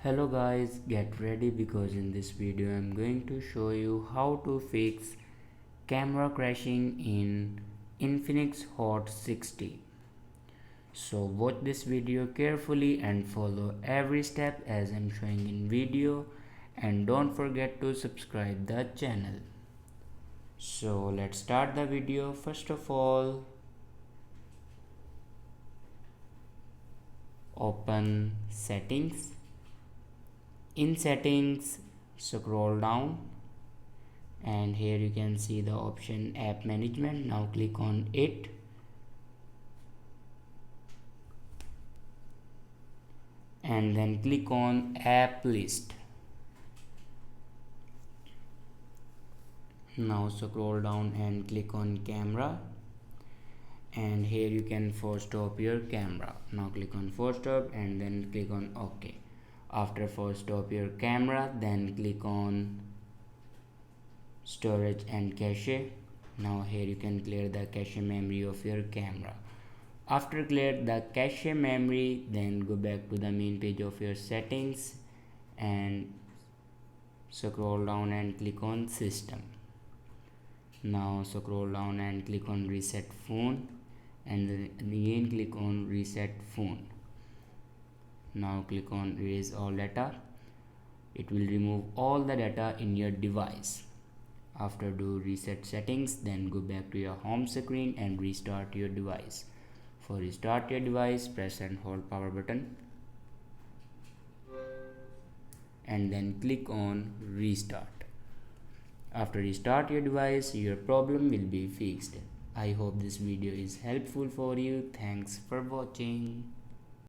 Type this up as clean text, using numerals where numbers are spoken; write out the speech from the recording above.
Hello guys, get ready because in this video I'm going to show you how to fix camera crashing in Infinix Hot 60. So watch this video carefully and follow every step as I'm showing in video, and don't forget to subscribe the channel. So let's start the video. First of all, open settings. In settings, scroll down and here you can see the option app management. Now click on it and then click on app list. Now scroll down and click on camera, and here you can force stop your camera. Now click on force stop and then click on OK. After force stop your camera, then click on storage and cache. Now here you can clear the cache memory of your camera. After clear the cache memory, then go back to the main page of your settings and scroll down and click on system. Now scroll down and click on reset phone and then again click on reset phone. Now click on erase all data. It will remove all the data in your device. After do reset settings, then go back to your home screen and restart your device. For restart your device, press and hold power button and then click on restart. After restart your device, your problem will be fixed. I hope this video is helpful for you. Thanks for watching.